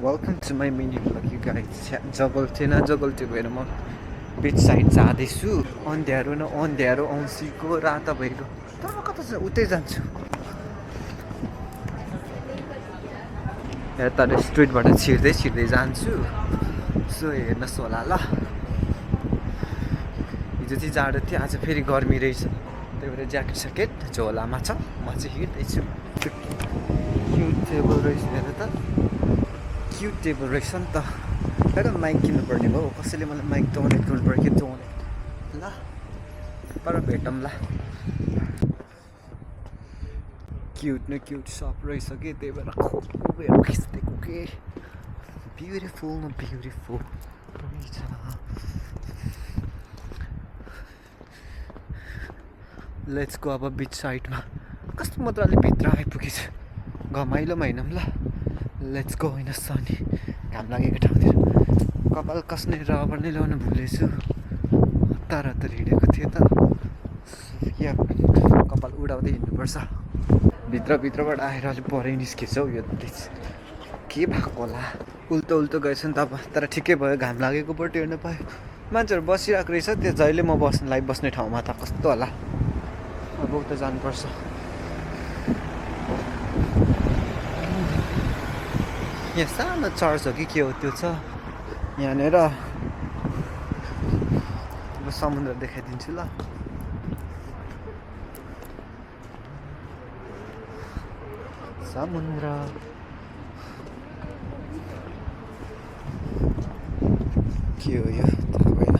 Welcome to my mini vlog, you guys. जगल्टे भएर म बिच side जाँदैछु। अन्ध्यारो न अन्ध्यारो औँसीको रात भएको। तर म कता उतै जान्छु। यता स्ट्रिटबाट छिर्दै जान्छु। सो हेर्नुहोस् होला ल। हिजो चाहिँ जाडो थियो, आज फेरि गर्मी रहेछ। त्यही भएर ज्याकेट स्याकेट झोलामा छ। म चाहिँ हिँड्दैछु। क्युट टेबल रहेछ हेर त। क्युट टेबल रहेछ नि त। हेर माइक किन्नुपर्ने भयो। कसैले मलाई माइक डोनेट गर्नुपर्यो कि डोनेट ल पर भेटौँला। क्युट न क्युट सप रहेछ कि त्यही भएर खोपहरू खिच्दैको के ब्युटिफुल न ब्युटिफुल रहेछ। लेट्स गो अब बिच साइडमा। कस्तो मजाले भित्र आइपुगेछ। घमाइलो महिनाम ल। लेट्स गो होइन सनी। घाम लागेको ठाउँतिर कपाल कस्ने रबर नै ल्याउन भुलेछु। हतार हिँडेको थियो त। या कपाल उडाउँदै हिँड्नुपर्छ। भित्रबाट आएर अलिक परै निस्केछ हौ यो देश। के भएको होला। उल्टो गएछ नि त अब। तर ठिकै भयो, घाम लागेकोपट्टि हेर्न पायो। मान्छेहरू बसिरहेको रहेछ त्यो जहिले म लाइभ बस्ने ठाउँमा त कस्तो होला। अब उता जानुपर्छ। यहाँ सानो चर्च हो कि के हो त्यो छ यहाँनिर। अब समुद्र देखाइदिन्छु ल। समुद्र के हो यो थाहा भएन।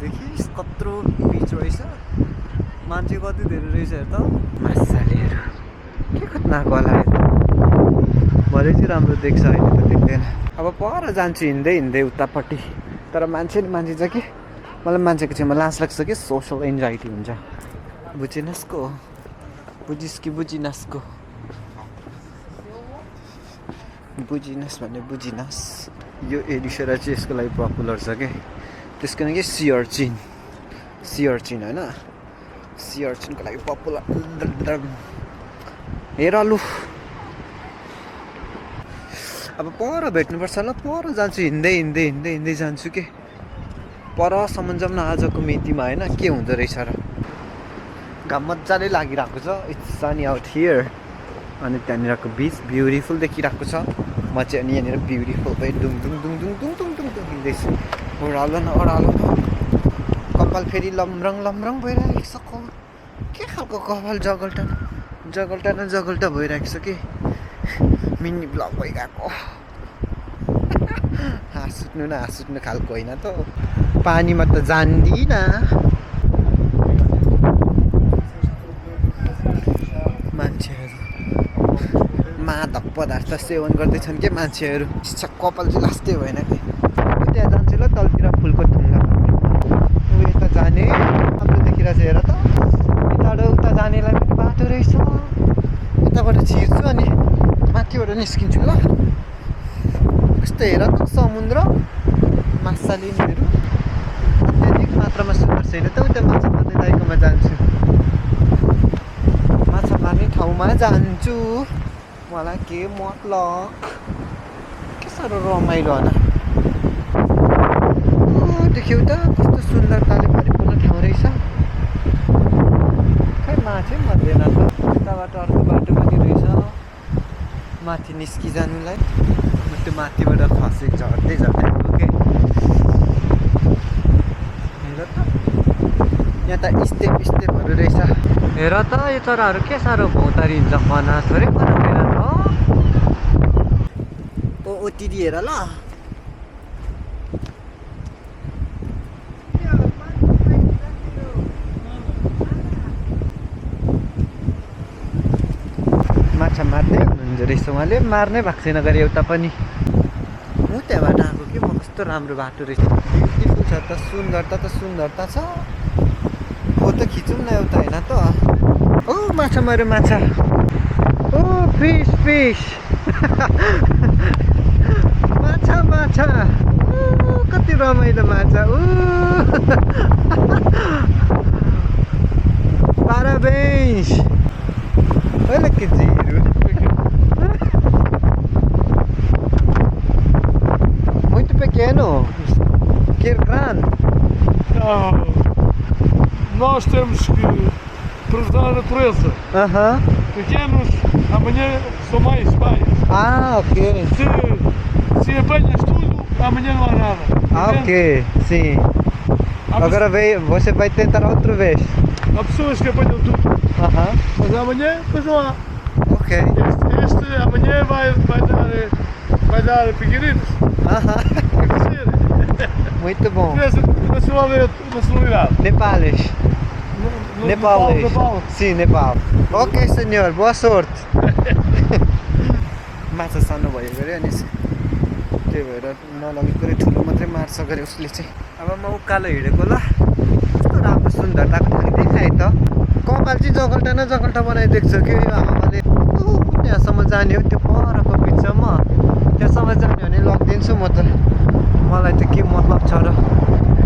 देखिस् कत्रो बिच रहेछ। मान्छे कति धेरै रहेछ हेर त। माछालेहरू के खतरनाक होला। भरे चाहिँ राम्रो देख्छ, अहिले त देख्दैन। अब पर जान्छु हिँड्दै उतापट्टि। तर मान्छे छ कि मलाई मान्छेको छेउमा लाज लाग्छ कि सोसल एन्जाइटी हुन्छ। बुझिनस् कि बुझिनस् भने बुझिनस्। यो एडिसेरा चाहिँ यसको लागि पपुलर छ कि त्यसको लागि सी अर्चिन होइन। सी अर्चिनको लागि पपुलर। हेर लु अब पर भेट्नुपर्छ ल। पर जान्छु हिँड्दै जान्छु कि परसम्म जाऊँ न आजको मितिमा होइन। के हुँदो रहेछ र। घाम मजाले लागिरहेको छ। It's Sunny out here. अनि त्यहाँनिरको बिच ब्युटिफुल देखिरहेको छ। म चाहिँ अनि यहाँनिर ब्युटिफुल भयो दुङ हिँड्दैछु। ओह्रालो न कपाल फेरि लम्रङ भइरहेको छ। के खालको कपाल जगल्टा भइरहेको छ कि मिनी ब्लग भइरहेको। हाँस्नु खालको होइन त। पानीमा त जान्दिन। मान्छेहरू मादक पदार्थ सेवन गर्दैछन् के मान्छेहरू। कपाल चाहिँ लास्टै भएन कि। त्यहाँ जान्छु ल तलतिर फुलको थुङ्गा। यता जाने राम्रो देखिरहेछ हेर त। उता जानेलाई पनि बाटो रहेछ। यताबाट छिर्छु अनि माथिबाट निस्किन्छु ल। कस्तो हेर त समुद्र माछालिनीहरू अत्याधिक मात्रामा सुन्दर छैन त। उता माछा मार्ने दाइकोमा जान्छु। माछा मार्ने ठाउँमा जान्छु। मलाई के मतलब के साह्रो रमाइलो होला। देख्यौ त कस्तो सुन्दरताले भरिपूर्ण ठाउँ रहेछ। खै माछै मर्दैन त। यताबाट अर्को बाटो पनि रहेछ माथि निस्किजानुलाई। त्यो माथिबाट खसेको झर्दै आएको के। हेर त यहाँ त स्टेपहरू रहेछ। हेर त यो चराहरू के साह्रो भौतारी हुन्छ। खना छोरे हेर त। ओटिडी हेर ल। माछा मार्दै हुनुहुन्छ रहेछ उहाँले। मार्नै भएको छैन गरे एउटा पनि। म त्यहाँबाट आएको कि म कस्तो राम्रो बाटो रहेछ। ब्युटिफुल छ त। सुन्दरता छ। फोटो खिचौँ न एउटा होइन त। ओ माछा मऱ्यो माछा। ओ फिस माछा कति रमाइलो माछा। पाराबेस Olha que giro. Muito pequeno. Que grande. Não. Nós temos que preservar a natureza. Aham. Pequenos, amanhã são mais pais. Ah, ok. Se apanhas tudo, amanhã não há nada. Ah, ok. Sim. Agora você vai tentar outra vez. Há pessoas que apanham tudo, Aham. mas amanhã depois não há. Ok. Este amanhã vai dar piquirinos. Aham. Vai crescer. Muito bom. Nacionalidade. Nepales. Nepales. Nepal. Sim, Nepal. Ok, senhor. Boa sorte. माछा सानो भयो गरे अनि त्यही भएर नलगेको गरे ठुलो मात्रै मार्छ गरे उसले चाहिँ अब म उकालो हिँडेको ल कस्तो राम्रो सुन्दरताको ठाउँ देखाएँ त कपाल चाहिँ जगल्टा न जगल्टा बनाइदिएको छ कि यो आमाले त्यहाँसम्म जाने हो त्यो परको बिचमा त्यहाँसम्म जाने भने लगिदिन्छु म त मलाई त के मतलब छ र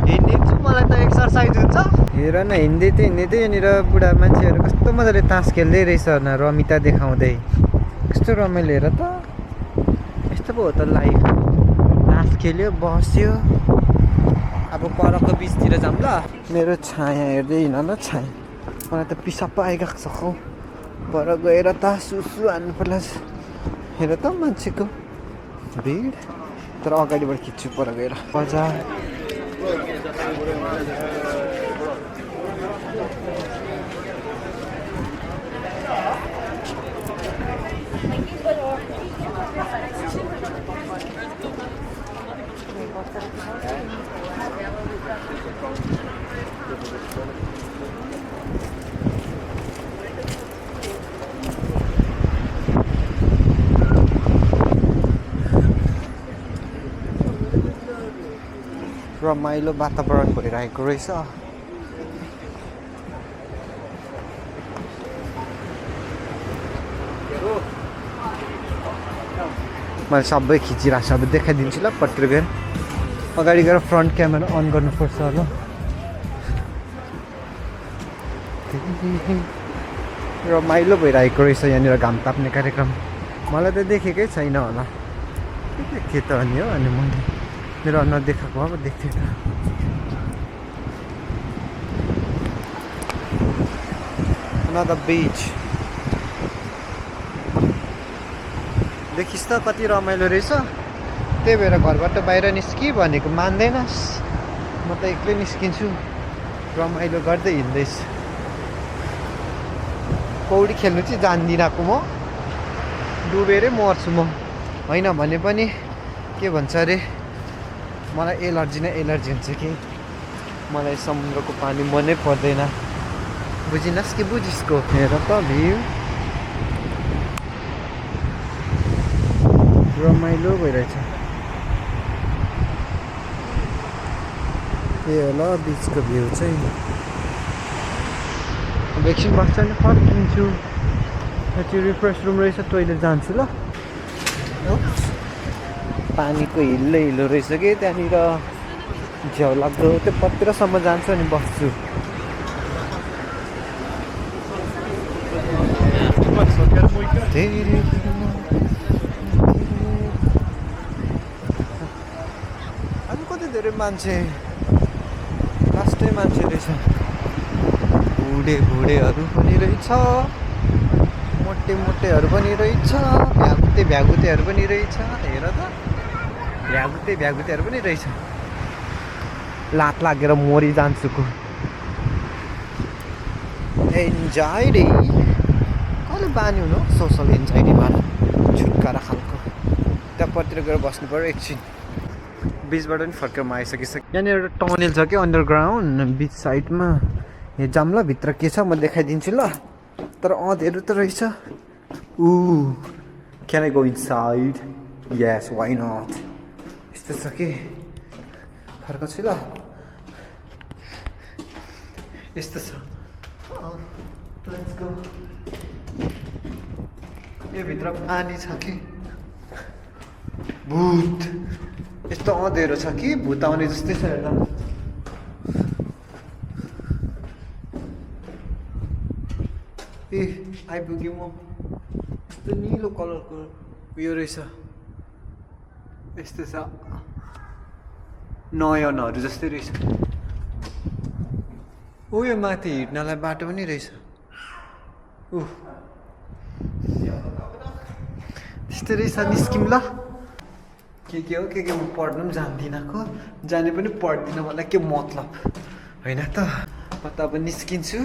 हिँडिदिन्छु मलाई त एक्सर्साइज हुन्छ हेर न हिँड्दै यहाँनिर बुढा मान्छेहरू कस्तो मजाले तास खेल्दै रहेछ न रमिता देखाउँदै कस्तो रमाइलो हेर त यस्तो पो हो त लाइफ तास खेल्यो बस्यो अब परको बिचतिर जाऊँ ल मेरो छाया हेर्दै हिँड ल छाया मलाई त पिसाब पो आइगएको छ खौ पर गएर त सुसु हान्नु पर्ला हेर त मान्छेको भिड तर अगाडिबाट खिच्छु पर गएर बजार रमाइलो वातावरण भइरहेको रहेछ मैले सबै खिचिरहेको छु अब देखाइदिन्छु ल पट्टि गएर अगाडि गएर फ्रन्ट क्यामेरा अन गर्नुपर्छ ल रमाइलो भइरहेको रहेछ यहाँनिर घाम ताप्ने कार्यक्रम मलाई त देखेकै छैन होला के देखेँ त अनि हो अनि मैले मेरो अनुहार देखाएको अब देख्थेँ त another beach देखिस् त कति रमाइलो रहेछ त्यही भएर घरबाट बाहिर निस्कि भनेको मान्दैनस् म त एक्लै निस्किन्छु रमाइलो गर्दै हिँड्दैछु पौडी खेल्नु चाहिँ जान्दिनँ म डुबेरै मर्छु म होइन भने पनि के भन्छ अरे मलाई एलर्जी नै एलर्जी हुन्छ कि मलाई समुद्रको पानी मनै पर्दैन बुझिनस् कि बुझिसको हेर त भ्यू रमाइलो भइरहेछ ए होला बिचको भ्यू चाहिँ अब एकछिन बस्छ नि फर्किन्छु त्यो रिफ्रेस रुम रहेछ टोइलेट जान्छु ल पानीको हिलो हिलो रहेछ कि त्यहाँनिर झ्याउ लाग्दो त्यो पत्रसम्म जान्छु अनि बस्छु अनि कति धेरै मान्छे लास्टै मान्छे रहेछ बुढेहरू पनि रहेछ मोटेहरू पनि रहेछ भ्यागुतेहरू पनि रहेछ हेर त भ्यागुतेहरू पनि रहेछ लात लागेर मरि जान्छु एन्जाइटी कहिले बानी हुनु सोसल एन्जाइटीबाट छुटकारा खालको त्यहाँपट्टि गएर बस्नु पर्यो एकछिन बिचबाट पनि फर्केर आइसकिसक्यो यहाँनिर एउटा टनल छ कि अन्डरग्राउन्ड बिच साइडमा यहाँ जाम्ला भित्र के छ म देखाइदिन्छु ल तर अँधेरो त रहेछ can I go inside yes why not यस्तो छ कि फर्काउँछु ल यस्तो छ यो भित्र पानी छ कि भूत यस्तो अँधेरो छ कि भूत आउने जस्तै छ हेर्दा ए आइपुग्यो म यस्तो निलो कलरको उयो रहेछ यस्तो छ नयनहरू जस्तै रहेछ उयो माथि हिँड्नलाई बाटो पनि रहेछ त्यस्तै रहेछ निस्किम ल के हो के म पढ्नु पनि जान्दिनँ को जाने पनि पढ्दिनँ मलाई के मतलब होइन त म त अब निस्किन्छु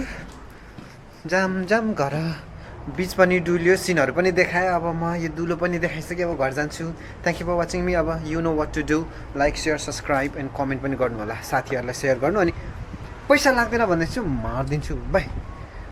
जाम घर बिच पनि डुल्यो सिनहरू पनि देखाएँ अब म यो दुलो पनि देखाइसकेँ अब घर जान्छु thank you for watching me अब you know what to do like share subscribe and comment पनि गर्नु होला साथीहरूलाई सेयर गर्नु अनि पैसा लाग्दैन भन्दैछु मारिदिन्छु बाई